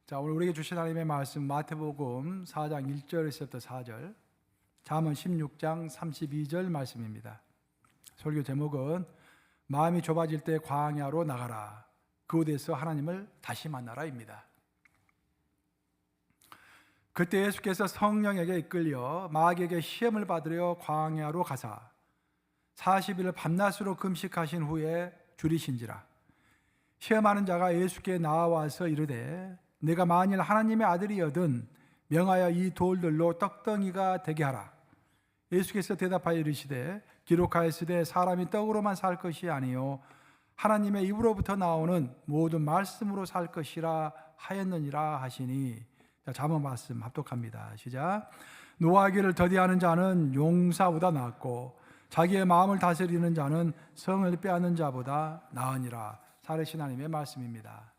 자, 오늘 우리에게 주신 하나님의 말씀 마태복음 4장 1절에서부터 4절, 잠언 16장 32절 말씀입니다. 설교 제목은 마음이 좁아질 때 광야로 나가라, 그곳에서 하나님을 다시 만나라입니다. 그때 예수께서 성령에게 이끌려 마귀에게 시험을 받으려 광야로 가사 40일 밤낮으로 금식하신 후에 줄이신지라. 시험하는 자가 예수께 나와서 이르되 내가 만일 하나님의 아들이여든 명하여 이 돌들로 떡덩이가 되게 하라. 예수께서 대답하여 이르시되 기록하였으되 사람이 떡으로만 살 것이 아니요 하나님의 입으로부터 나오는 모든 말씀으로 살 것이라 하였느니라 하시니. 자, 잠언 말씀 합독합니다. 시작. 노하기를 더디하는 자는 용사보다 낫고 자기의 마음을 다스리는 자는 성을 빼앗는 자보다 나으니라. 살으신 하나님의 말씀입니다.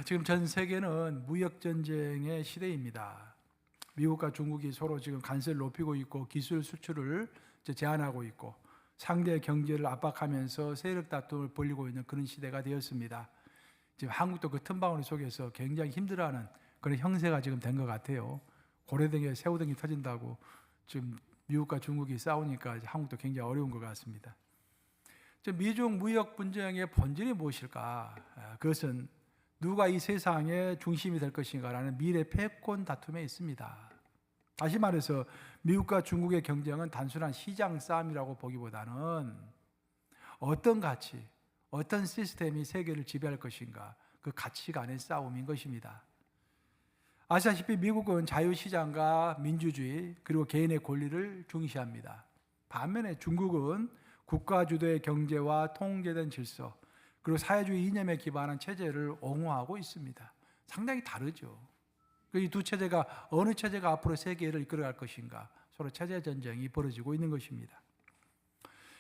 지금 전 세계는 무역전쟁의 시대입니다. 미국과 중국이 서로 지금 관세를 높이고 있고 기술 수출을 제한하고 있고 상대의 경제를 압박하면서 세력 다툼을 벌이고 있는 그런 시대가 되었습니다. 지금 한국도 그 틈바구니 속에서 굉장히 힘들어하는 그런 형세가 지금 된 것 같아요. 고래등에 새우등이 터진다고 지금 미국과 중국이 싸우니까 한국도 굉장히 어려운 것 같습니다. 미중 무역 분쟁의 본질이 무엇일까? 그것은 누가 이 세상의 중심이 될 것인가라는 미래 패권 다툼에 있습니다. 다시 말해서 미국과 중국의 경쟁은 단순한 시장 싸움이라고 보기보다는 어떤 가치, 어떤 시스템이 세계를 지배할 것인가, 그 가치관의 싸움인 것입니다. 아시다시피 미국은 자유시장과 민주주의 그리고 개인의 권리를 중시합니다. 반면에 중국은 국가주도의 경제와 통제된 질서 그리고 사회주의 이념에 기반한 체제를 옹호하고 있습니다. 상당히 다르죠. 이 두 체제가 어느 체제가 앞으로 세계를 이끌어갈 것인가, 서로 체제 전쟁이 벌어지고 있는 것입니다.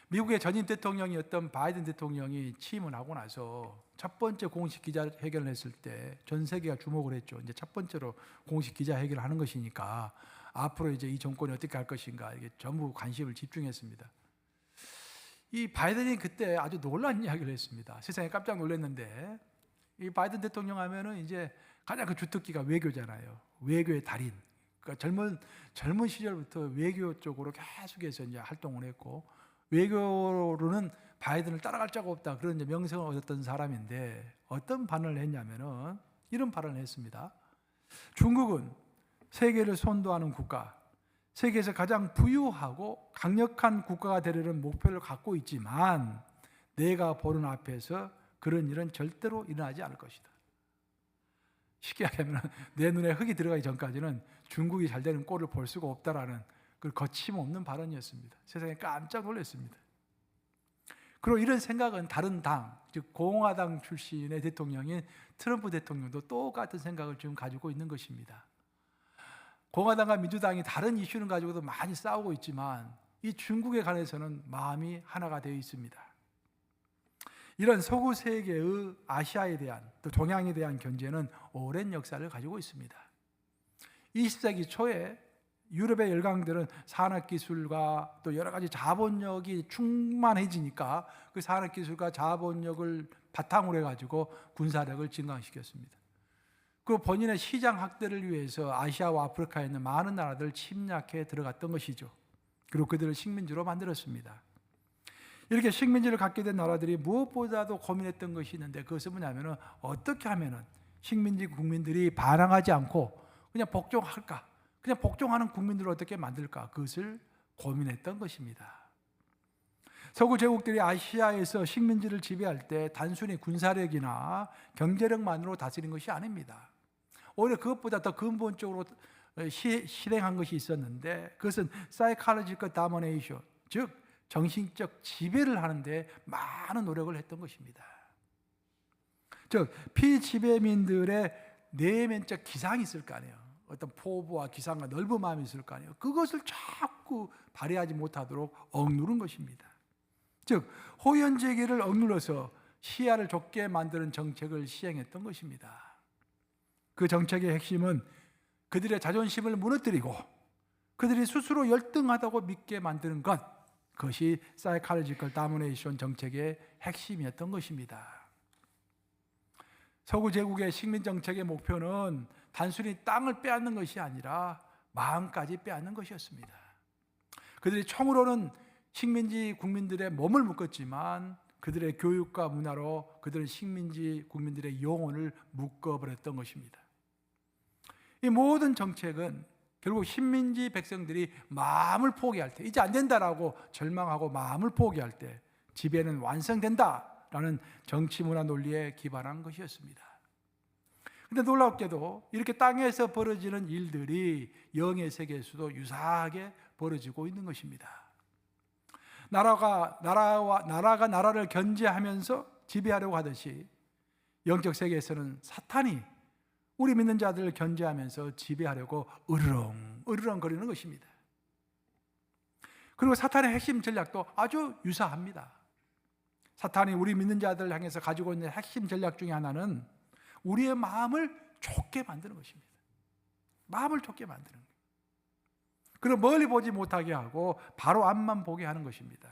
미국의 전임 대통령이었던 바이든 대통령이 취임을 하고 나서 첫 번째 공식 기자회견을 했을 때 전 세계가 주목을 했죠. 이제 첫 번째로 공식 기자회견을 하는 것이니까 앞으로 이제 이 정권이 어떻게 할 것인가, 이게 전부 관심을 집중했습니다. 이 바이든이 그때 아주 놀라운 이야기를 했습니다. 세상에 깜짝 놀랐는데, 이 바이든 대통령 하면은 이제 가장 그 주특기가 외교잖아요. 외교의 달인. 그러니까 젊은 시절부터 외교 쪽으로 계속해서 이제 활동을 했고, 외교로는 바이든을 따라갈 자가 없다, 그런 이제 명성을 얻었던 사람인데, 어떤 발언을 했냐면은 이런 발언을 했습니다. 중국은 세계를 선도하는 국가, 세계에서 가장 부유하고 강력한 국가가 되려는 목표를 갖고 있지만 내가 보는 앞에서 그런 일은 절대로 일어나지 않을 것이다. 쉽게 얘기하면 내 눈에 흙이 들어가기 전까지는 중국이 잘 되는 꼴을 볼 수가 없다라는 그 거침없는 발언이었습니다. 세상에 깜짝 놀랐습니다. 그리고 이런 생각은 다른 당, 즉 공화당 출신의 대통령인 트럼프 대통령도 똑같은 생각을 지금 가지고 있는 것입니다. 공화당과 민주당이 다른 이슈를 가지고도 많이 싸우고 있지만 이 중국에 관해서는 마음이 하나가 되어 있습니다. 이런 서구 세계의 아시아에 대한, 또 동양에 대한 견제는 오랜 역사를 가지고 있습니다. 20세기 초에 유럽의 열강들은 산업기술과 또 여러 가지 자본력이 충만해지니까 그 산업기술과 자본력을 바탕으로 해가지고 군사력을 증강시켰습니다. 그 본인의 시장 확대를 위해서 아시아와 아프리카에 있는 많은 나라들을 침략해 들어갔던 것이죠. 그리고 그들을 식민지로 만들었습니다. 이렇게 식민지를 갖게 된 나라들이 무엇보다도 고민했던 것이 있는데, 그것은 뭐냐면은 어떻게 하면은 식민지 국민들이 반항하지 않고 그냥 복종할까? 그냥 복종하는 국민들을 어떻게 만들까? 그것을 고민했던 것입니다. 서구 제국들이 아시아에서 식민지를 지배할 때 단순히 군사력이나 경제력만으로 다스린 것이 아닙니다. 오히려 그것보다 더 근본적으로 실행한 것이 있었는데, 그것은 사이콜로지컬 다미네이션, 즉 정신적 지배를 하는데 많은 노력을 했던 것입니다. 즉 피지배민들의 내면적 기상이 있을 거 아니에요. 어떤 포부와 기상과 넓은 마음이 있을 거 아니에요. 그것을 자꾸 발휘하지 못하도록 억누른 것입니다. 즉 호연제기를 억눌러서 시야를 좁게 만드는 정책을 시행했던 것입니다. 그 정책의 핵심은 그들의 자존심을 무너뜨리고 그들이 스스로 열등하다고 믿게 만드는 것, 그것이 사이콜로지컬 다미네이션 정책의 핵심이었던 것입니다. 서구 제국의 식민 정책의 목표는 단순히 땅을 빼앗는 것이 아니라 마음까지 빼앗는 것이었습니다. 그들이 총으로는 식민지 국민들의 몸을 묶었지만 그들의 교육과 문화로 그들은 식민지 국민들의 영혼을 묶어버렸던 것입니다. 이 모든 정책은 결국 식민지 백성들이 마음을 포기할 때, 이제 안 된다라고 절망하고 마음을 포기할 때 지배는 완성된다라는 정치 문화 논리에 기반한 것이었습니다. 근데 놀랍게도 이렇게 땅에서 벌어지는 일들이 영의 세계에서도 유사하게 벌어지고 있는 것입니다. 나라가 나라를 견제하면서 지배하려고 하듯이 영적 세계에서는 사탄이 우리 믿는 자들을 견제하면서 지배하려고 으르렁 거리는 것입니다. 그리고 사탄의 핵심 전략도 아주 유사합니다. 사탄이 우리 믿는 자들을 향해서 가지고 있는 핵심 전략 중에 하나는 우리의 마음을 좁게 만드는 것입니다. 마음을 좁게 만드는 거예요. 그리고 멀리 보지 못하게 하고 바로 앞만 보게 하는 것입니다.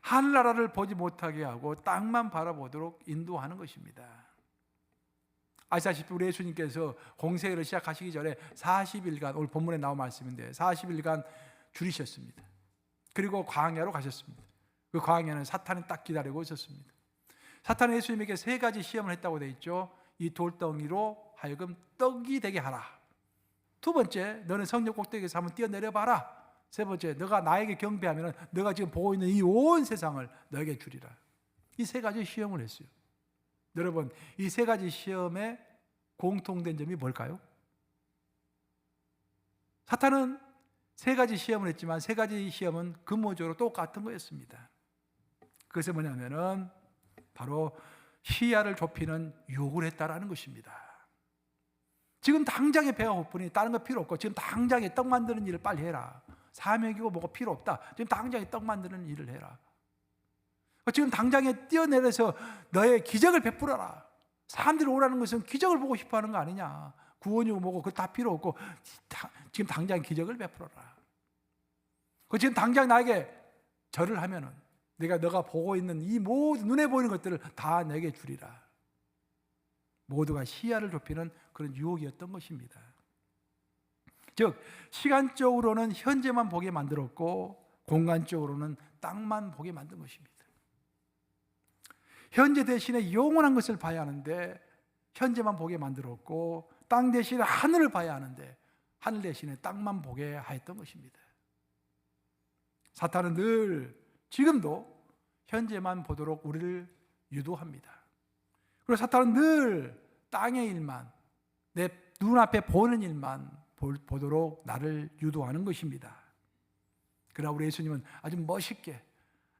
하늘나라를 보지 못하게 하고 땅만 바라보도록 인도하는 것입니다. 아시다시피 우리 예수님께서 공생애를 시작하시기 전에 40일간, 오늘 본문에 나온 말씀인데 40일간 줄이셨습니다. 그리고 광야로 가셨습니다. 그 광야는 사탄이 딱 기다리고 있었습니다. 사탄은 예수님에게 3가지 시험을 했다고 되어 있죠. 이 돌덩이로 하여금 떡이 되게 하라. 2번째, 너는 성령 꼭대기에서 한번 뛰어내려봐라. 3번째, 너가 나에게 경배하면 너가 지금 보고 있는 이 온 세상을 너에게 주리라. 이 3가지 시험을 했어요. 여러분, 이 3가지 시험의 공통된 점이 뭘까요? 사탄은 3가지 시험을 했지만 3가지 시험은 근본적으로 똑같은 거였습니다. 그것은 뭐냐면은 바로 시야를 좁히는 유혹을 했다라는 것입니다. 지금 당장에 배가 고프니 다른 거 필요 없고 지금 당장에 떡 만드는 일을 빨리 해라. 사명이고 뭐가 필요 없다. 지금 당장에 떡 만드는 일을 해라. 지금 당장에 뛰어내려서 너의 기적을 베풀어라. 사람들이 오라는 것은 기적을 보고 싶어 하는 거 아니냐. 구원이고 뭐고 그거 다 필요 없고 지금 당장 기적을 베풀어라. 지금 당장 나에게 절을 하면은 너가 보고 있는 이 모든 눈에 보이는 것들을 다 내게 주리라. 모두가 시야를 좁히는 그런 유혹이었던 것입니다. 즉 시간적으로는 현재만 보게 만들었고 공간적으로는 땅만 보게 만든 것입니다. 현재 대신에 영원한 것을 봐야 하는데 현재만 보게 만들었고 땅 대신에 하늘을 봐야 하는데 하늘 대신에 땅만 보게 하였던 것입니다. 사탄은 늘 지금도 현재만 보도록 우리를 유도합니다. 그리고 사탄은 늘 땅의 일만, 내 눈앞에 보는 일만 보도록 나를 유도하는 것입니다. 그러나 우리 예수님은 아주 멋있게,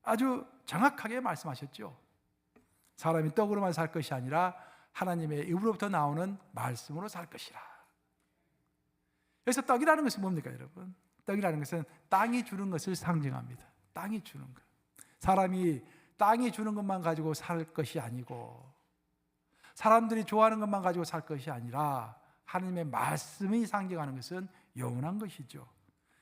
아주 정확하게 말씀하셨죠. 사람이 떡으로만 살 것이 아니라 하나님의 입으로부터 나오는 말씀으로 살 것이라. 여기서 떡이라는 것은 뭡니까, 여러분? 떡이라는 것은 땅이 주는 것을 상징합니다. 땅이 주는 것. 사람이 땅이 주는 것만 가지고 살 것이 아니고 사람들이 좋아하는 것만 가지고 살 것이 아니라 하나님의 말씀이 상징하는 것은 영원한 것이죠.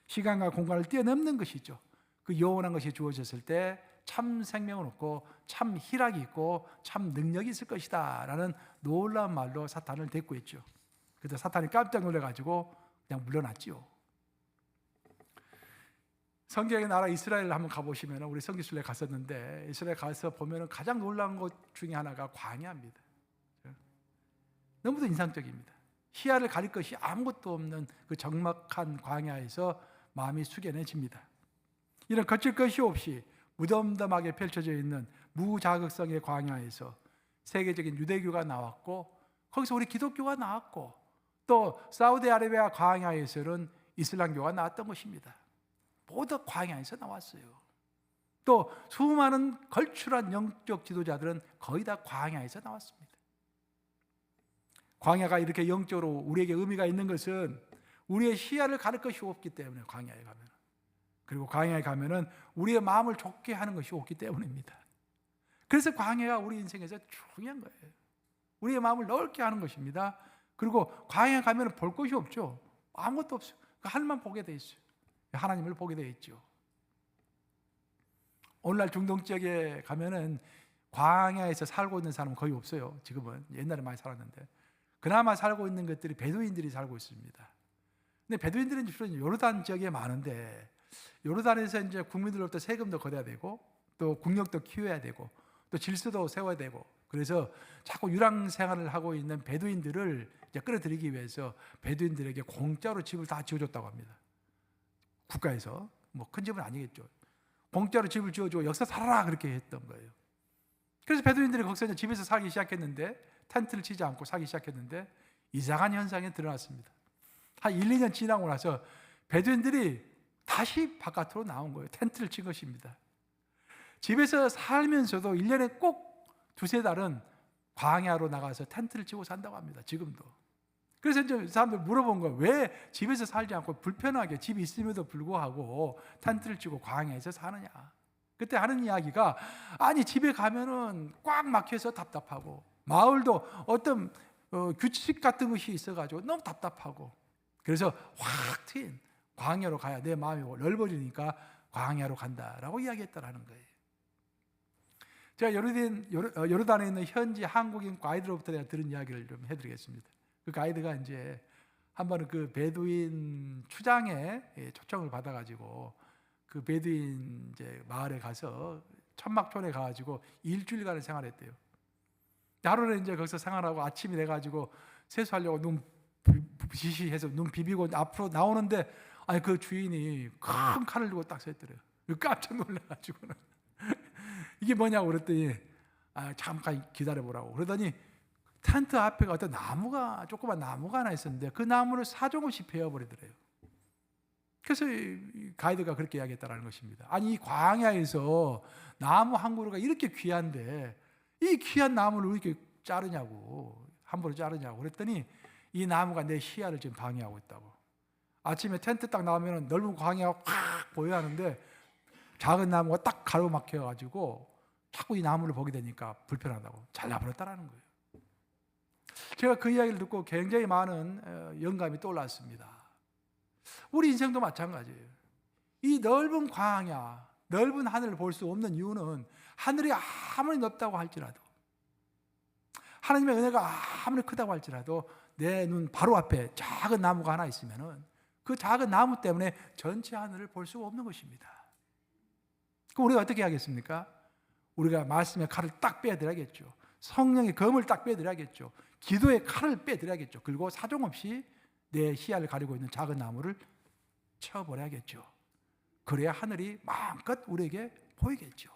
시간과 공간을 뛰어넘는 것이죠. 그 영원한 것이 주어졌을 때 참 생명을 얻고 참 희락이 있고 참 능력이 있을 것이다 라는 놀라운 말로 사탄을 대꾸 했죠. 그래서 사탄이 깜짝 놀라가지고 그냥 물러났죠. 성경의 나라 이스라엘 한번 가보시면 우리 성지순례 갔었는데 이스라엘 가서 보면 가장 놀라운 것 중에 하나가 광야입니다. 너무도 인상적입니다. 시야를 가릴 것이 아무것도 없는 그 적막한 광야에서 마음이 숙연해집니다. 이런 거칠 것이 없이 무덤덤하게 펼쳐져 있는 무자극성의 광야에서 세계적인 유대교가 나왔고 거기서 우리 기독교가 나왔고 또 사우디아라비아 광야에서는 이슬람교가 나왔던 것입니다. 모두 광야에서 나왔어요. 또 수많은 걸출한 영적 지도자들은 거의 다 광야에서 나왔습니다. 광야가 이렇게 영적으로 우리에게 의미가 있는 것은 우리의 시야를 가릴 것이 없기 때문에 광야에 가면, 그리고 광야에 가면은 우리의 마음을 좁게 하는 것이 없기 때문입니다. 그래서 광야가 우리 인생에서 중요한 거예요. 우리의 마음을 넓게 하는 것입니다. 그리고 광야에 가면 볼 것이 없죠. 아무것도 없어요. 하늘만 보게 돼 있어요. 하나님을 보게 돼 있죠. 오늘날 중동 지역에 가면은 광야에서 살고 있는 사람은 거의 없어요. 지금은. 옛날에 많이 살았는데. 그나마 살고 있는 것들이 베두인들이 살고 있습니다. 근데 베두인들은 주로 요르단 지역에 많은데, 요르단에서 이제 국민들로부터 세금도 걷어야 되고, 또 국력도 키워야 되고, 또 질서도 세워야 되고, 그래서 자꾸 유랑 생활을 하고 있는 베두인들을 이제 끌어들이기 위해서 베두인들에게 공짜로 집을 다 지어줬다고 합니다. 국가에서. 뭐 큰 집은 아니겠죠. 공짜로 집을 지어주고 여기서 살아라 그렇게 했던 거예요. 그래서 베두인들이 거기서 이제 집에서 살기 시작했는데, 텐트를 치지 않고 살기 시작했는데 이상한 현상이 드러났습니다. 한 1, 2년 지나고 나서 베두인들이 다시 바깥으로 나온 거예요. 텐트를 친 것입니다. 집에서 살면서도 1년에 꼭 두세 달은 광야로 나가서 텐트를 치고 산다고 합니다. 지금도. 그래서 이제 사람들 물어본 거예요. 왜 집에서 살지 않고 불편하게 집이 있음에도 불구하고 텐트를 치고 광야에서 사느냐. 그때 하는 이야기가, 아니 집에 가면은 꽉 막혀서 답답하고, 마을도 어떤 규칙 같은 것이 있어가지고 너무 답답하고, 그래서 확 트인 광야로 가야 내 마음이 넓어지니까 광야로 간다라고 이야기했다라는 거예요. 제가 요르단에 있는 현지 한국인 가이드로부터 내가 들은 이야기를 좀 해드리겠습니다. 그 가이드가 이제 한 번은 그 베두인 추장에 초청을 받아가지고 그 베두인 이제 마을에 가서 천막촌에 가가지고 일주일간을 생활했대요. 하루는 이제 거기서 생활하고 아침이 돼가지고 세수하려고 눈 지시해서 눈 비비고 앞으로 나오는데, 아니 그 주인이 큰 칼을 들고 딱 서 있더래요. 깜짝 놀라가지고는 이게 뭐냐고 그랬더니, 잠깐 기다려보라고 그러더니 텐트 앞에 어떤 나무가, 조그만 나무가 하나 있었는데 그 나무를 사정없이 베어버리더래요. 그래서 이 가이드가 그렇게 이야기했다는 것입니다. 아니 이 광야에서 나무 한 그루가 이렇게 귀한데 이 귀한 나무를 왜 이렇게 자르냐고, 함부로 자르냐고 그랬더니, 이 나무가 내 시야를 지금 방해하고 있다고. 아침에 텐트 딱 나오면 넓은 광야가 확 보여야 하는데 작은 나무가 딱 가로막혀가지고 자꾸 이 나무를 보게 되니까 불편하다고 잘라버렸다라는 거예요. 제가 그 이야기를 듣고 굉장히 많은 영감이 떠올랐습니다. 우리 인생도 마찬가지예요. 이 넓은 광야, 넓은 하늘을 볼 수 없는 이유는 하늘이 아무리 넓다고 할지라도, 하나님의 은혜가 아무리 크다고 할지라도 내 눈 바로 앞에 작은 나무가 하나 있으면은 그 작은 나무 때문에 전체 하늘을 볼 수가 없는 것입니다. 그럼 우리가 어떻게 하겠습니까? 우리가 말씀의 칼을 딱 빼드려야겠죠. 성령의 검을 딱 빼드려야겠죠. 기도의 칼을 빼드려야겠죠. 그리고 사정없이 내 시야를 가리고 있는 작은 나무를 쳐버려야겠죠. 그래야 하늘이 마음껏 우리에게 보이겠죠.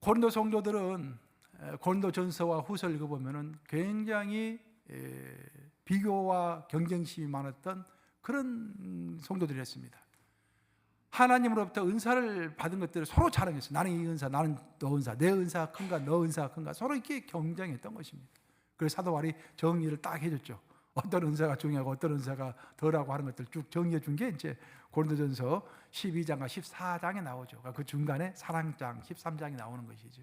고린도 성도들은 고린도전서와 후서를 읽어보면 굉장히 비교와 경쟁심이 많았던 그런 성도들이었습니다. 하나님으로부터 은사를 받은 것들을 서로 자랑했어요. 나는 이 은사, 나는 너 은사, 내 은사가 큰가, 너 은사가 큰가, 서로 이렇게 경쟁했던 것입니다. 그래서 사도 바울이 정리를 딱 해줬죠. 어떤 은사가 중요하고 어떤 은사가 덜하고 하는 것들 쭉 정리해 준 게 이제 고린도전서 12장과 14장에 나오죠. 그 중간에 사랑장 13장이 나오는 것이죠.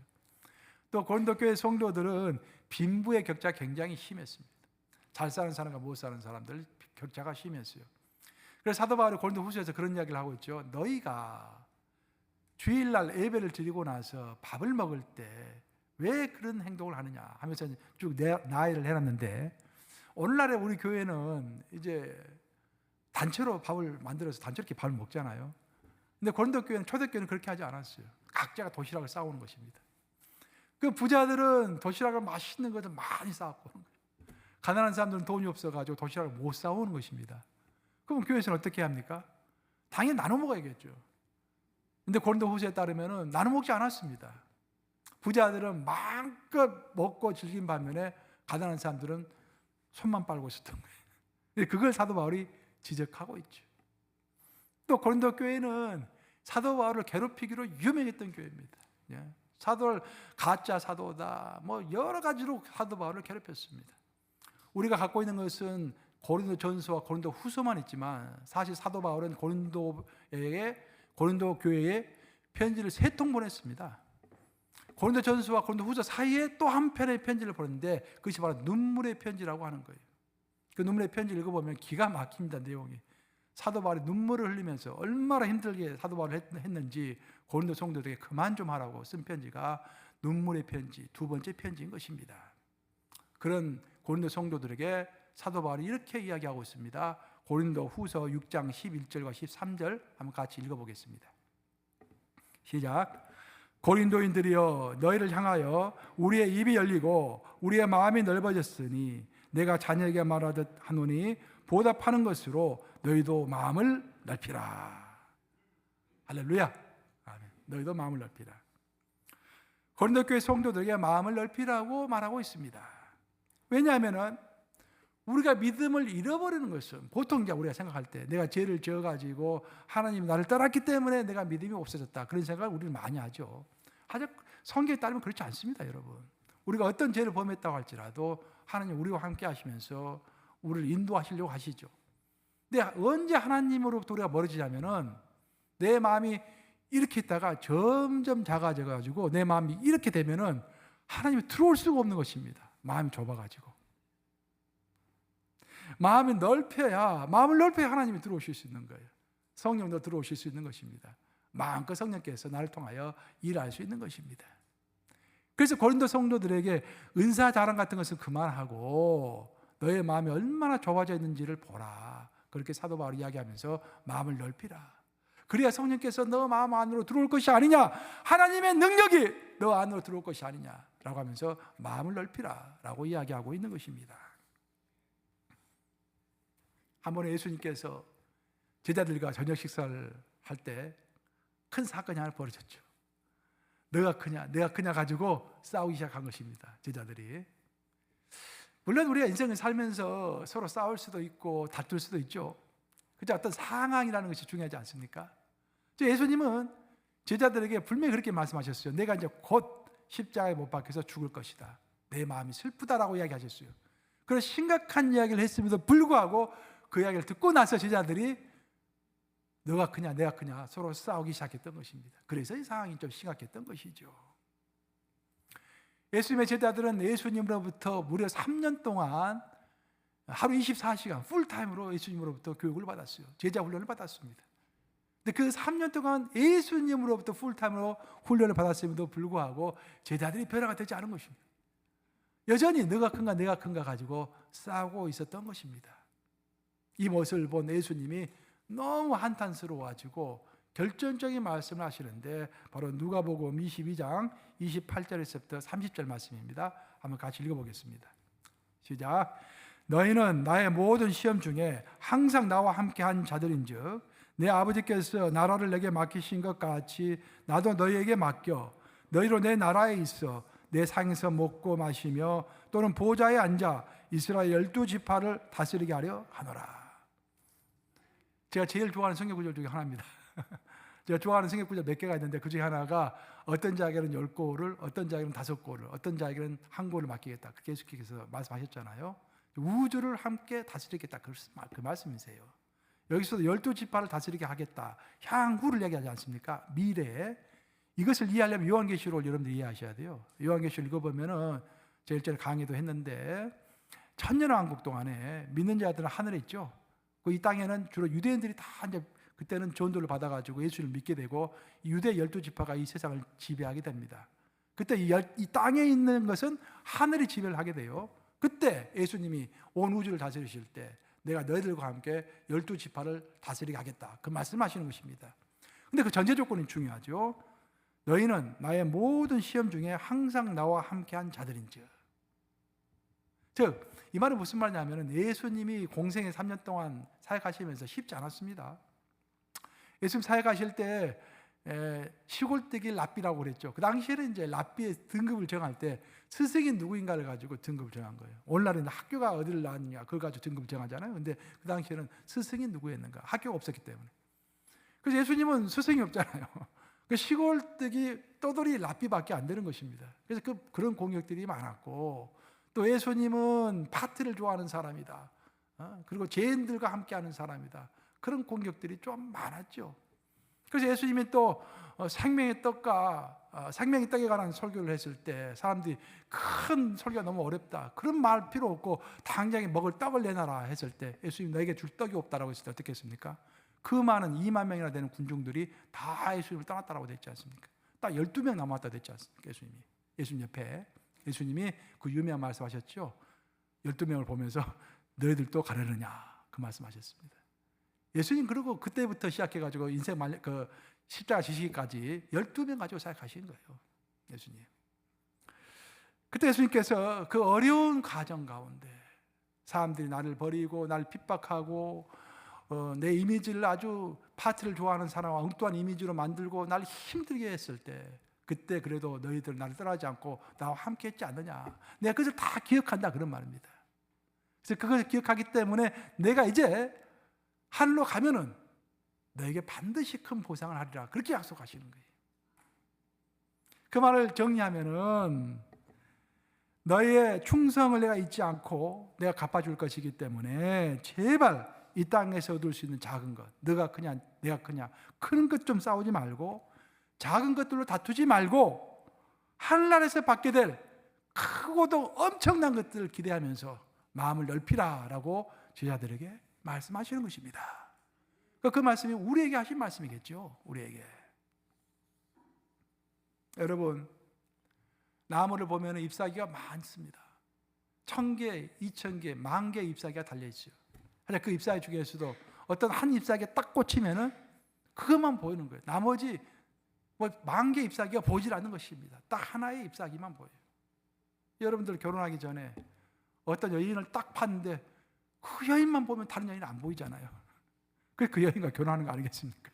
또 고린도 교회 성도들은 빈부의 격차가 굉장히 심했습니다. 잘 사는 사람과 못 사는 사람들 격차가 심했어요. 그래서 사도 바울이 고린도 후서에서 그런 이야기를 하고 있죠. 너희가 주일날 예배를 드리고 나서 밥을 먹을 때 왜 그런 행동을 하느냐 하면서 쭉 나열을 해놨는데, 오늘날에 우리 교회는 이제 단체로 밥을 만들어서 단체로 이렇게 밥을 먹잖아요. 근데 고린도 교회는, 초대교회는 그렇게 하지 않았어요. 각자가 도시락을 싸오는 것입니다. 그 부자들은 도시락을 맛있는 것을 많이 싸왔고, 가난한 사람들은 돈이 없어가지고 도시락을 못 싸오는 것입니다. 그럼 교회에서는 어떻게 합니까? 당연히 나눠 먹어야겠죠. 근데 고린도 후서에 따르면 나눠 먹지 않았습니다. 부자들은 마음껏 먹고 즐긴 반면에 가난한 사람들은 손만 빨고 있었던 거예요. 그걸 사도 바울이 지적하고 있죠. 또 고린도 교회는 사도 바울을 괴롭히기로 유명했던 교회입니다. 사도를 가짜 사도다, 뭐 여러 가지로 사도 바울을 괴롭혔습니다. 우리가 갖고 있는 것은 고린도전서와 고린도 후서만 있지만, 사실 사도 바울은 고린도 교회에 편지를 3통 보냈습니다. 고린도전서와 고린도 후서 사이에 또 한 편의 편지를 보냈는데 그것이 바로 눈물의 편지라고 하는 거예요. 그 눈물의 편지를 읽어보면 기가 막힙니다. 내용이. 사도 바울이 눈물을 흘리면서 얼마나 힘들게 사도 바울을 했는지 고린도 성도들에게 그만 좀 하라고 쓴 편지가 눈물의 편지, 두 번째 편지인 것입니다. 그런 고린도 성도들에게 사도 바울이 이렇게 이야기하고 있습니다. 고린도 후서 6장 11절과 13절 한번 같이 읽어보겠습니다. 시작. 고린도인들이여, 너희를 향하여 우리의 입이 열리고 우리의 마음이 넓어졌으니 내가 자녀에게 말하듯 하노니 보답하는 것으로 너희도 마음을 넓히라. 할렐루야. 아멘. 너희도 마음을 넓히라. 고린도 교회 성도들에게 마음을 넓히라고 말하고 있습니다. 왜냐하면 우리가 믿음을 잃어버리는 것은 보통 이제 우리가 생각할 때 내가 죄를 지어가지고 하나님이 나를 떠났기 때문에 내가 믿음이 없어졌다, 그런 생각을 우리는 많이 하죠. 하지만 성경에 따르면 그렇지 않습니다, 여러분. 우리가 어떤 죄를 범했다고 할지라도 하나님 우리와 함께 하시면서 우리를 인도하시려고 하시죠. 근데 언제 하나님으로부터 우리가 멀어지냐면은 내 마음이 이렇게 있다가 점점 작아져가지고 내 마음이 이렇게 되면은 하나님이 들어올 수가 없는 것입니다. 마음이 좁아가지고. 마음을 넓혀야 하나님이 들어오실 수 있는 거예요. 성령도 들어오실 수 있는 것입니다. 마음껏 성령께서 나를 통하여 일할 수 있는 것입니다. 그래서 고린도 성도들에게 은사 자랑 같은 것은 그만하고 너의 마음이 얼마나 좁아져 있는지를 보라. 그렇게 사도 바울이 이야기하면서 마음을 넓히라. 그래야 성령께서 너 마음 안으로 들어올 것이 아니냐, 하나님의 능력이 너 안으로 들어올 것이 아니냐라고 하면서 마음을 넓히라 라고 이야기하고 있는 것입니다. 한 번에 예수님께서 제자들과 저녁 식사를 할 때 큰 사건이 하나 벌어졌죠. 너가 크냐 내가 크냐 가지고 싸우기 시작한 것입니다, 제자들이. 물론 우리가 인생을 살면서 서로 싸울 수도 있고 다툴 수도 있죠. 그죠? 어떤 상황이라는 것이 중요하지 않습니까? 예수님은 제자들에게 분명히 그렇게 말씀하셨어요. 내가 이제 곧 십자가에 못 박혀서 죽을 것이다, 내 마음이 슬프다라고 이야기하셨어요. 그런 심각한 이야기를 했음에도 불구하고 그 이야기를 듣고 나서 제자들이 너가 크냐 내가 크냐 서로 싸우기 시작했던 것입니다. 그래서 이 상황이 좀 심각했던 것이죠. 예수님의 제자들은 예수님으로부터 무려 3년 동안 하루 24시간 풀타임으로 예수님으로부터 교육을 받았어요. 제자 훈련을 받았습니다. 근데 그 3년 동안 예수님으로부터 풀타임으로 훈련을 받았음에도 불구하고 제자들이 변화가 되지 않은 것입니다. 여전히 너가 큰가 내가 큰가 가지고 싸우고 있었던 것입니다. 이 모습을 본 예수님이 너무 한탄스러워가지고 결정적인 말씀을 하시는데 바로 누가복음 22장 28절에서부터 30절 말씀입니다. 한번 같이 읽어보겠습니다. 시작. 너희는 나의 모든 시험 중에 항상 나와 함께한 자들인즉 내 아버지께서 나라를 내게 맡기신 것 같이 나도 너희에게 맡겨 너희로 내 나라에 있어 내 상에서 먹고 마시며 또는 보좌에 앉아 이스라엘 12지파를 다스리게 하려 하노라. 제가 제일 좋아하는 성경 구절 중에 하나입니다. 제가 좋아하는 성경 구절 몇 개가 있는데 그 중에 하나가 어떤 자에게는 10골을, 어떤 자에게는 5골을, 어떤 자에게는 1골을 맡기겠다. 그렇게 예수께서 말씀하셨잖아요. 우주를 함께 다스리겠다, 그 말씀이세요. 여기서도 12지파를 다스리게 하겠다, 향후를 얘기하지 않습니까? 미래. 이것을 이해하려면 요한계시록을 여러분들이 이해하셔야 돼요. 요한계시록 읽어보면은 제일 전에 강의도 했는데 천년왕국 동안에 믿는 자들은 하늘에 있죠. 이 땅에는 주로 유대인들이 다 이제 그때는 전도를 받아가지고 예수를 믿게 되고 유대 12지파가 이 세상을 지배하게 됩니다. 그때 이 땅에 있는 것은 하늘이 지배를 하게 돼요. 그때 예수님이 온 우주를 다스리실 때 내가 너희들과 함께 12지파를 다스리게 하겠다, 그 말씀하시는 것입니다. 근데 그 전제 조건이 중요하죠. 너희는 나의 모든 시험 중에 항상 나와 함께한 자들인즉. 즉, 이 말은 무슨 말이냐면 예수님이 공생의 3년 동안 사역하시면서 쉽지 않았습니다. 예수님 사역하실 때 시골뜨기 랍비라고 그랬죠. 그 당시에는 이제 랍비의 등급을 정할 때 스승이 누구인가를 가지고 등급을 정한 거예요. 오늘날은 학교가 어디를 나왔느냐 그걸 가지고 등급을 정하잖아요. 근데 그 당시에는 스승이 누구였는가, 학교가 없었기 때문에. 그래서 예수님은 스승이 없잖아요. 그 시골뜨기 떠돌이 랍비밖에 안 되는 것입니다. 그래서 그런 공격들이 많았고, 또 예수님은 파티를 좋아하는 사람이다, 그리고 죄인들과 함께하는 사람이다, 그런 공격들이 좀 많았죠. 그래서 예수님이 또 생명의 떡과 생명의 떡에 관한 설교를 했을 때 사람들이 큰 설교가 너무 어렵다, 그런 말 필요 없고 당장에 먹을 떡을 내놔라 했을 때 예수님 너에게 줄 떡이 없다라고 했을 때 어떻게 했습니까? 그 많은 2만 명이나 되는 군중들이 다 예수님을 떠났다라고 됐지 않습니까? 딱 12명 남았다 됐지 않습니까? 예수님 옆에 예수님이 그 유명한 말씀하셨죠. 12명을 보면서 너희들도 가려느냐 그 말씀하셨습니다. 예수님 그리고 그때부터 시작해가지고 인생 그 십자가 지시기까지 12명 가지고 사역하신 거예요. 예수님. 그때 예수님께서 그 어려운 과정 가운데 사람들이 나를 버리고 나를 핍박하고 내 이미지를 아주 파티를 좋아하는 사람과 엉뚱한 이미지로 만들고 나를 힘들게 했을 때 그때 그래도 너희들 나를 떠나지 않고 나와 함께 했지 않느냐. 내가 그것을 다 기억한다 그런 말입니다. 그래서 그것을 기억하기 때문에 내가 이제 하늘로 가면은 너에게 반드시 큰 보상을 하리라 그렇게 약속하시는 거예요. 그 말을 정리하면은 너의 충성을 내가 잊지 않고 내가 갚아줄 것이기 때문에 제발 이 땅에서 얻을 수 있는 작은 것, 너가 그냥 내가 그냥 큰 것 좀 싸우지 말고 작은 것들로 다투지 말고 하늘나라에서 받게 될 크고도 엄청난 것들을 기대하면서 마음을 넓히라라고 제자들에게 말씀하시는 것입니다. 그 말씀이 우리에게 하신 말씀이겠죠. 우리에게. 여러분, 나무를 보면 잎사귀가 많습니다. 1000개, 2000개, 10,000개 잎사귀가 달려있어요. 하여튼 그 잎사귀 중에서도 어떤 한 잎사귀에 딱 꽂히면은 그것만 보이는 거예요. 나머지 뭐 10,000개 잎사귀가 보이질 않는 것입니다. 딱 하나의 잎사귀만 보여요. 여러분들 결혼하기 전에 어떤 여인을 딱 봤는데 그 여인만 보면 다른 여인은 안 보이잖아요. 그래서 그 여인과 결혼하는 거 아니겠습니까?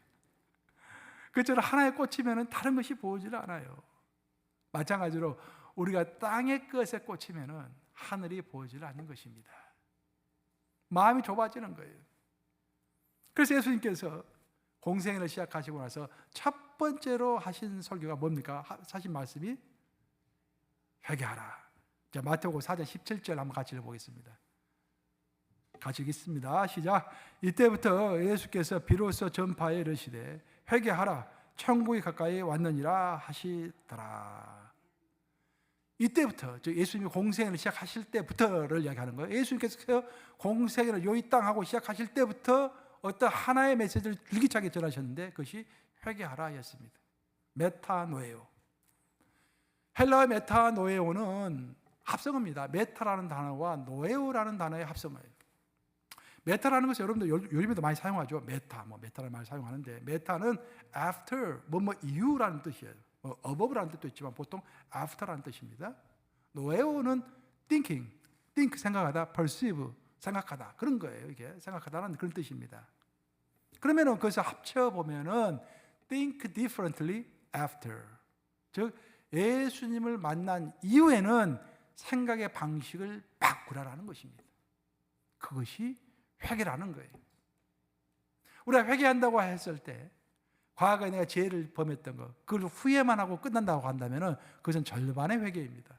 그처럼 하나에 꽂히면은 다른 것이 보이질 않아요. 마찬가지로 우리가 땅의 것에 꽂히면은 하늘이 보이질 않는 것입니다. 마음이 좁아지는 거예요. 그래서 예수님께서 공생애를 시작하시고 나서 첫 번째로 하신 설교가 뭡니까? 하신 말씀이 회개하라. 자, 마태복음 4장 17절 한번 같이 읽어보겠습니다. 같이 읽겠습니다. 시작. 이때부터 예수께서 비로소 전파에 이르시되 회개하라 천국이 가까이 왔느니라 하시더라. 이때부터 예수님이 공생애를 시작하실 때부터를 이야기하는 거예요. 예수님께서 공생애를 이 땅하고 시작하실 때부터 어떤 하나의 메시지를 줄기차게 전하셨는데 그것이 회개하라였습니다. 메타노에오. 헬라어 메타노에오는 합성어입니다. 메타라는 단어와 노에오라는 단어의 합성어예요. 메타라는 것은 여러분들 요즘에도 많이 사용하죠. 메타라는 말을 사용하는데 메타는 after, 이후라는 뜻이에요. above라는 뜻도 있지만 보통 after라는 뜻입니다. 노에오는 think, 생각하다, perceive, 생각하다 그런 거예요. 이게 생각하다는 그런 뜻입니다. 그러면은 그것을 합쳐 보면은 think differently after, 즉 예수님을 만난 이후에는 생각의 방식을 바꾸라라는 것입니다. 그것이 회개라는 거예요. 우리가 회개한다고 했을 때 과거에 내가 죄를 범했던 것 그걸 후회만 하고 끝난다고 한다면 그것은 절반의 회개입니다.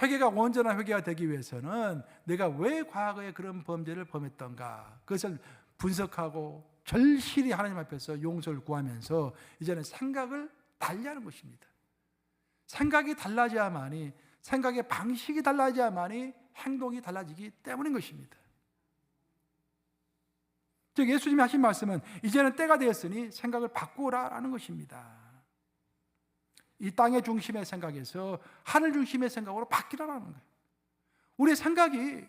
회개가 온전한 회개가 되기 위해서는 내가 왜 과거에 그런 범죄를 범했던가 그것을 분석하고 절실히 하나님 앞에서 용서를 구하면서 이제는 생각을 달리하는 것입니다. 생각이 달라져야만이, 생각의 방식이 달라져야만이 행동이 달라지기 때문인 것입니다. 즉 예수님이 하신 말씀은 이제는 때가 되었으니 생각을 바꾸라라는 것입니다. 이 땅의 중심의 생각에서 하늘 중심의 생각으로 바뀌라라는 거예요. 우리의 생각이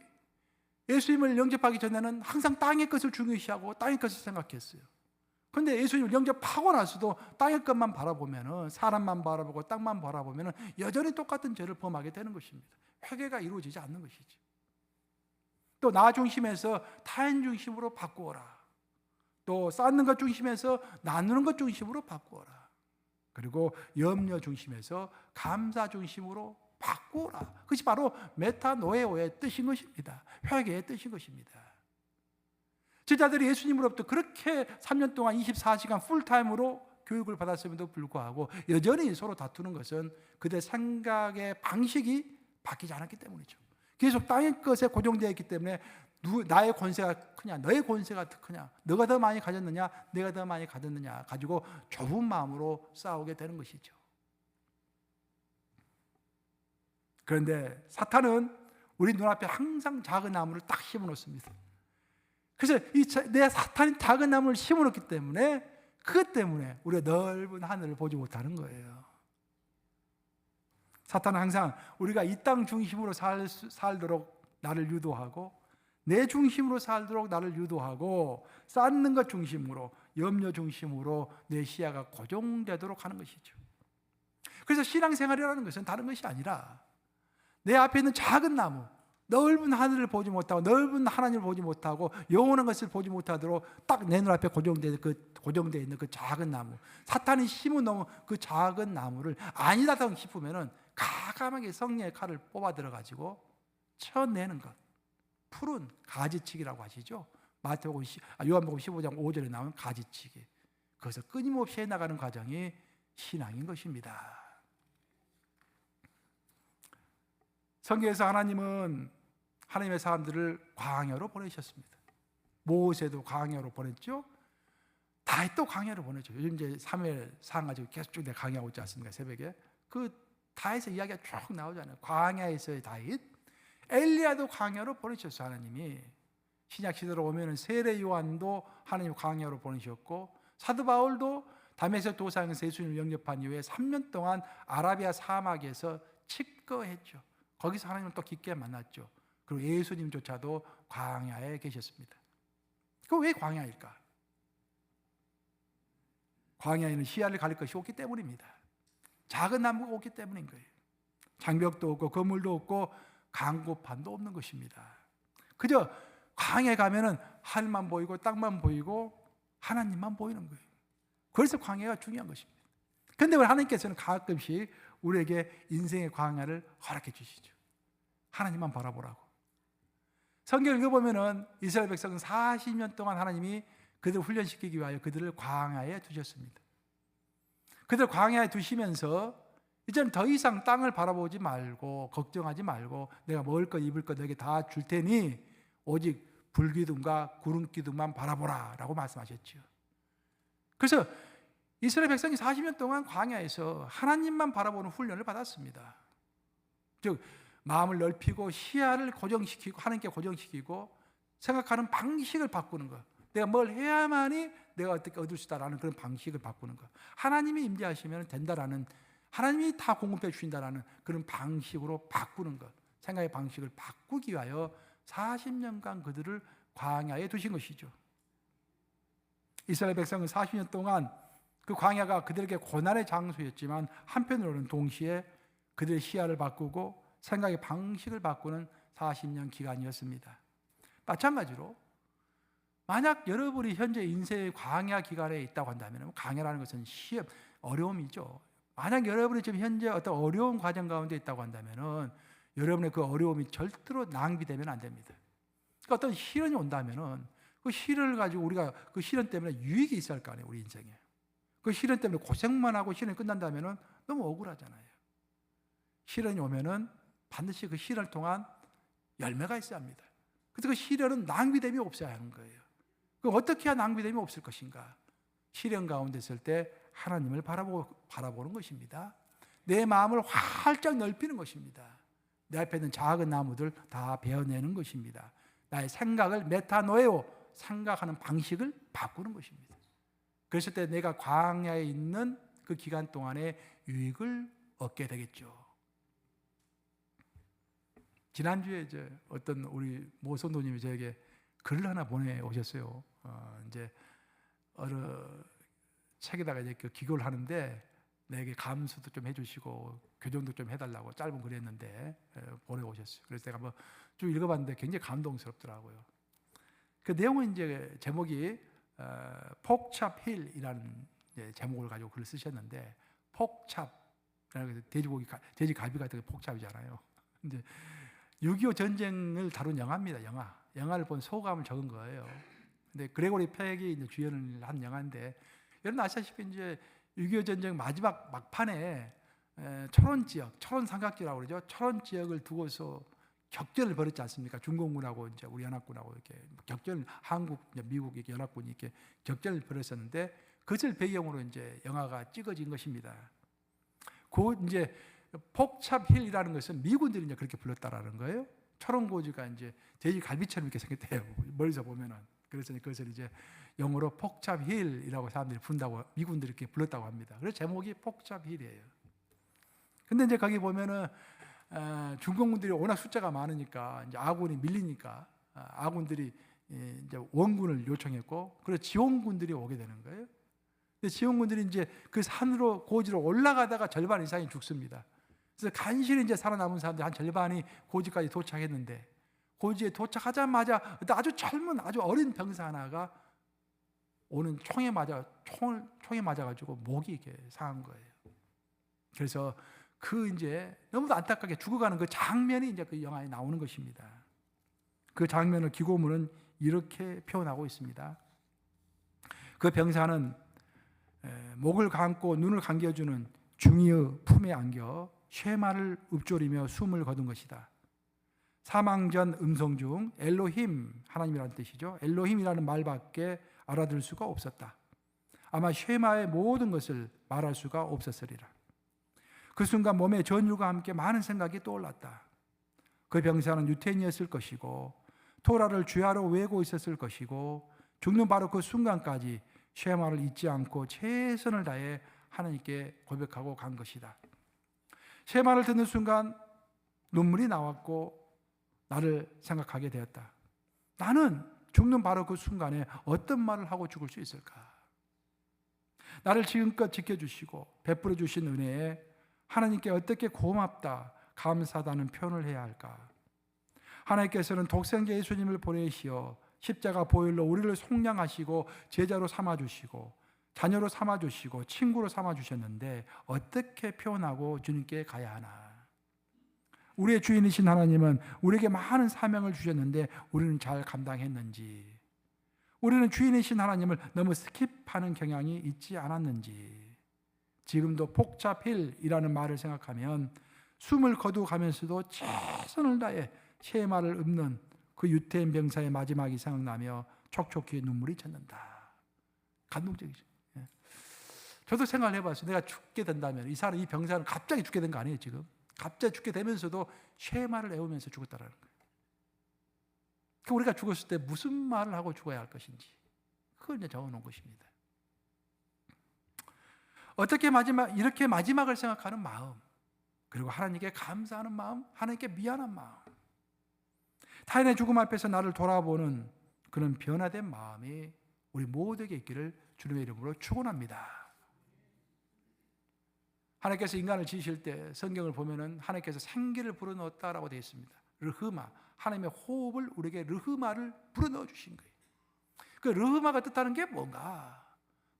예수님을 영접하기 전에는 항상 땅의 것을 중요시하고 땅의 것을 생각했어요. 그런데 예수님을 영접하고 나서도 땅의 것만 바라보면은, 사람만 바라보고 땅만 바라보면은 여전히 똑같은 죄를 범하게 되는 것입니다. 회개가 이루어지지 않는 것이죠. 또 나 중심에서 타인 중심으로 바꾸어라. 또 쌓는 것 중심에서 나누는 것 중심으로 바꾸어라. 그리고 염려 중심에서 감사 중심으로 바꾸어라. 그것이 바로 메타노에오의 뜻인 것입니다. 회개의 뜻인 것입니다. 제자들이 예수님으로부터 그렇게 3년 동안 24시간 풀타임으로 교육을 받았음에도 불구하고 여전히 서로 다투는 것은 그들의 생각의 방식이 바뀌지 않았기 때문이죠. 계속 땅의 것에 고정되어 있기 때문에 나의 권세가 크냐, 너의 권세가 더 크냐, 너가 더 많이 가졌느냐, 내가 더 많이 가졌느냐 가지고 좁은 마음으로 싸우게 되는 것이죠. 그런데 사탄은 우리 눈앞에 항상 작은 나무를 딱 심어놓습니다. 그래서 내 사탄이 작은 나무를 심어놓기 때문에 그것 때문에 우리가 넓은 하늘을 보지 못하는 거예요. 사탄은 항상 우리가 이 땅 중심으로 살도록 나를 유도하고 내 중심으로 살도록 나를 유도하고 쌓는 것 중심으로 염려 중심으로 내 시야가 고정되도록 하는 것이죠. 그래서 신앙생활이라는 것은 다른 것이 아니라 내 앞에 있는 작은 나무, 넓은 하늘을 보지 못하고 넓은 하나님을 보지 못하고 영원한 것을 보지 못하도록 딱 내 눈앞에 고정되어 있는 그 작은 나무, 사탄이 심어놓은 그 작은 나무를 아니다 싶으면은 가감하게 성령의 칼을 뽑아 들어가지고 쳐내는 것, 푸른 가지치기라고 하시죠. 요한복음 15장 5절에 나온 가지치기. 그것을 끊임없이 해나가는 과정이 신앙인 것입니다. 성경에서 하나님은 하나님의 사람들을 광야로 보내셨습니다. 모세도 광야로 보냈죠. 다윗도 광야로 보냈죠. 요즘 이제 사무엘 상 가지고 계속 쭉 강의하고 있지 않습니까? 새벽에 그 다윗의 이야기가 쭉 나오잖아요. 광야에서의 다윗, 엘리야도 광야로 보내셨어요. 하나님이 신약 시대로 오면은 세례 요한도 하나님 광야로 보내셨고, 사도 바울도 다메섹 도상에서 예수님을 영접한 이후에 3년 동안 아라비아 사막에서 칙거했죠. 거기서 하나님을 또 깊게 만났죠. 그리고 예수님조차도 광야에 계셨습니다. 그 왜 광야일까? 광야에는 시야를 가릴 것이 없기 때문입니다. 작은 나무가 없기 때문인 거예요. 장벽도 없고 건물도 없고 강고판도 없는 것입니다. 그저 광야에 가면은 하늘만 보이고 땅만 보이고 하나님만 보이는 거예요. 그래서 광야가 중요한 것입니다. 그런데 하나님께서는 가끔씩 우리에게 인생의 광야를 허락해 주시죠. 하나님만 바라보라고. 성경을 읽어보면은 이스라엘 백성은 40년 동안 하나님이 그들을 훈련시키기 위하여 그들을 광야에 두셨습니다. 그들을 광야에 두시면서 이제는 더 이상 땅을 바라보지 말고 걱정하지 말고 내가 먹을 것 입을 것 너에게 다 줄 테니 오직 불기둥과 구름기둥만 바라보라 라고 말씀하셨죠. 그래서 이스라엘 백성이 40년 동안 광야에서 하나님만 바라보는 훈련을 받았습니다. 즉 마음을 넓히고 시야를 고정시키고 하나님께 고정시키고 생각하는 방식을 바꾸는 것, 내가 뭘 해야만이 내가 어떻게 얻을 수 있다라는 그런 방식을 바꾸는 것, 하나님이 임재하시면 된다라는, 하나님이 다 공급해 주신다라는 그런 방식으로 바꾸는 것, 생각의 방식을 바꾸기 위하여 40년간 그들을 광야에 두신 것이죠. 이스라엘 백성은 40년 동안 그 광야가 그들에게 고난의 장소였지만 한편으로는 동시에 그들의 시야를 바꾸고 생각의 방식을 바꾸는 40년 기간이었습니다. 마찬가지로 만약 여러분이 현재 인생의 광야 기간에 있다고 한다면, 광야라는 것은 시험, 어려움이죠. 만약 여러분이 지금 현재 어떤 어려운 과정 가운데 있다고 한다면 여러분의 그 어려움이 절대로 낭비되면 안 됩니다. 그러니까 어떤 시련이 온다면 그 시련을 가지고 우리가 그 시련 때문에 유익이 있어야 할 거 아니에요, 우리 인생에. 그 시련 때문에 고생만 하고 시련이 끝난다면 너무 억울하잖아요. 시련이 오면은 반드시 그 시련을 통한 열매가 있어야 합니다. 그래서 그 시련은 낭비됨이 없어야 하는 거예요. 그럼 어떻게 해야 낭비됨이 없을 것인가? 시련 가운데 있을 때 하나님을 바라보는 것입니다. 내 마음을 활짝 넓히는 것입니다. 내 앞에 있는 작은 나무들 다 베어내는 것입니다. 나의 생각을 메타노에오, 생각하는 방식을 바꾸는 것입니다. 그랬을 때 내가 광야에 있는 그 기간 동안에 유익을 얻게 되겠죠. 지난주에 이제 어떤 우리 모 선도님이 저에게 글을 하나 보내오셨어요. 이제 어느 책에다가 이제 기고를 하는데 내게 감수도 좀 해주시고 교정도 좀 해달라고 짧은 글이었는데 보내오셨어요. 그래서 제가 뭐 쭉 읽어봤는데 굉장히 감동스럽더라고요. 그 내용은 이제 제목이 폭찹힐이라는 제목을 가지고 글을 쓰셨는데, 폭찹, 돼지 갈비 같은 게 폭찹이잖아요. 이제 6.25 전쟁을 다룬 영화입니다. 영화를 본 소감을 적은 거예요. 근데 그레고리 팩이 이제 주연을 한 영화인데, 여러분 아시다시피 이제 6.25 전쟁 마지막 막판에 철원 지역, 철원 삼각지라고 그러죠. 철원 지역을 두고서 격전을 벌였지 않습니까? 중공군하고 이제 우리 연합군하고 이렇게 격전, 한국, 미국 이렇게 연합군이 이렇게 격전을 벌였었는데, 그것을 배경으로 이제 영화가 찍어진 것입니다. 그 이제 폭찹힐이라는 것은 미군들이 이제 그렇게 불렀다라는 거예요. 철원 고지가 이제 돼지 갈비처럼 이렇게 생겼대요. 멀리서 보면은. 그래서 그것을 이제 영어로 폭잡 힐이라고 사람들이 부른다고, 미군들이 이렇게 불렀다고 합니다. 그래서 제목이 폭잡 힐이에요. 근데 이제 거기 보면은 중공군들이 워낙 숫자가 많으니까 이제 아군이 밀리니까 아군들이 이제 원군을 요청했고, 그래서 지원군들이 오게 되는 거예요. 근데 지원군들이 이제 그 산으로 고지로 올라가다가 절반 이상이 죽습니다. 그래서 간신히 이제 살아남은 사람들 한 절반이 고지까지 도착했는데, 고지에 도착하자마자 아주 젊은 아주 어린 병사 하나가 오는 총에 맞아가지고 목이 이렇게 상한 거예요. 그래서 그 이제 너무도 안타깝게 죽어가는 그 장면이 이제 그 영화에 나오는 것입니다. 그 장면을 기고문은 이렇게 표현하고 있습니다. 그 병사는 목을 감고 눈을 감겨주는 중이의 품에 안겨 쉐마를 읊조리며 숨을 거둔 것이다. 사망 전 음성 중 엘로힘, 하나님이라는 뜻이죠. 엘로힘이라는 말밖에 알아들을 수가 없었다. 아마 쉐마의 모든 것을 말할 수가 없었으리라. 그 순간 몸에 전율과 함께 많은 생각이 떠올랐다. 그 병사는 유태인이었을 것이고 토라를 주야로 외고 있었을 것이고 죽는 바로 그 순간까지 쉐마를 잊지 않고 최선을 다해 하나님께 고백하고 간 것이다. 쉐마를 듣는 순간 눈물이 나왔고 나를 생각하게 되었다. 나는 죽는 바로 그 순간에 어떤 말을 하고 죽을 수 있을까? 나를 지금껏 지켜주시고 베풀어 주신 은혜에 하나님께 어떻게 고맙다, 감사하다는 표현을 해야 할까? 하나님께서는 독생자 예수님을 보내시어 십자가 보혈로 우리를 속량하시고 제자로 삼아주시고 자녀로 삼아주시고 친구로 삼아주셨는데 어떻게 표현하고 주님께 가야 하나? 우리의 주인이신 하나님은 우리에게 많은 사명을 주셨는데 우리는 잘 감당했는지, 우리는 주인이신 하나님을 너무 스킵하는 경향이 있지 않았는지, 지금도 폭잡힐이라는 말을 생각하면 숨을 거두가면서도 최선을 다해 쉐마를 읊는 그 유태인 병사의 마지막이 생각나며 촉촉히 눈물이 쳤는다. 감동적이죠. 저도 생각을 해봤어요. 내가 죽게 된다면 이 병사는 갑자기 죽게 된 거 아니에요 지금? 갑자기 죽게 되면서도 쉐마를 애우면서 죽었다는 거예요. 그 우리가 죽었을 때 무슨 말을 하고 죽어야 할 것인지 그걸 이제 적어놓은 것입니다. 어떻게 이렇게 마지막을 생각하는 마음, 그리고 하나님께 감사하는 마음, 하나님께 미안한 마음, 타인의 죽음 앞에서 나를 돌아보는 그런 변화된 마음이 우리 모두에게 있기를 주님의 이름으로 축원합니다. 하나님께서 인간을 지으실 때 성경을 보면은 하나님께서 생기를 불어넣었다라고 되어 있습니다. 르흐마, 하나님의 호흡을 우리에게 르흐마를 불어넣어 주신 거예요. 그 르흐마가 뜻하는 게 뭔가?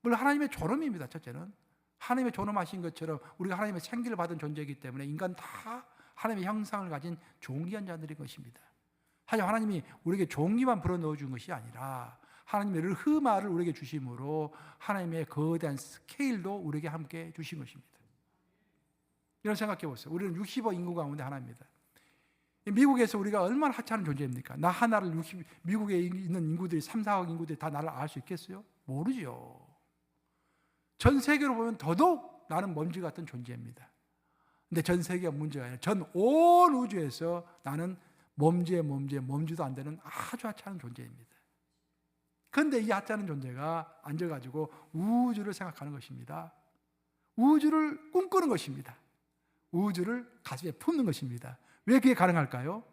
물론 하나님의 존엄입니다. 첫째는 하나님의 존엄하신 것처럼 우리가 하나님의 생기를 받은 존재이기 때문에 인간 다 하나님의 형상을 가진 존귀한 자들인 것입니다. 하지만 하나님이 우리에게 존귀만 불어넣어 준 것이 아니라 하나님의 르흐마를 우리에게 주심으로 하나님의 거대한 스케일도 우리에게 함께 주신 것입니다. 이런 생각해 보세요. 우리는 60억 인구 가운데 하나입니다. 미국에서 우리가 얼마나 하찮은 존재입니까? 나 하나를 미국에 있는 인구들이 3, 4억 인구들이 다 나를 알 수 있겠어요? 모르죠. 전 세계로 보면 더더욱 나는 먼지 같은 존재입니다. 근데 전 세계가 문제가 아니라 전 온 우주에서 나는 몸지도 안 되는 아주 하찮은 존재입니다. 그런데 이 하찮은 존재가 앉아가지고 우주를 생각하는 것입니다. 우주를 꿈꾸는 것입니다. 우주를 가슴에 품는 것입니다. 왜 그게 가능할까요?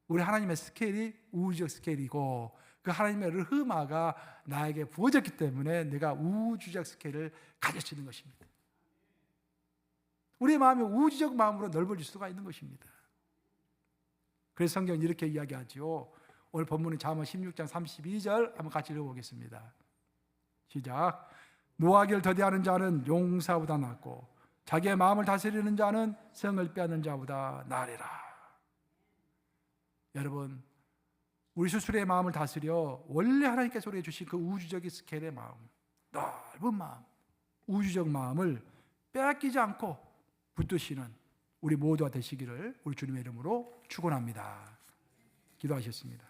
우리 하나님의 스케일이 우주적 스케일이고 그 하나님의 르흐마가 나에게 부어졌기 때문에 내가 우주적 스케일을 가질 수 있는 것입니다. 우리의 마음이 우주적 마음으로 넓어질 수가 있는 것입니다. 그래서 성경은 이렇게 이야기하죠. 오늘 본문은 잠언 16장 32절 한번 같이 읽어보겠습니다. 시작. 노하기를 더디하는 자는 용사보다 낫고 자기의 마음을 다스리는 자는 성을 빼앗는 자보다 나으리라. 여러분, 우리 스스로의 마음을 다스려 원래 하나님께서 우리에게 주신 그 우주적인 스케일의 마음, 넓은 마음, 우주적 마음을 빼앗기지 않고 붙드시는 우리 모두가 되시기를 우리 주님의 이름으로 축원합니다. 기도하셨습니다.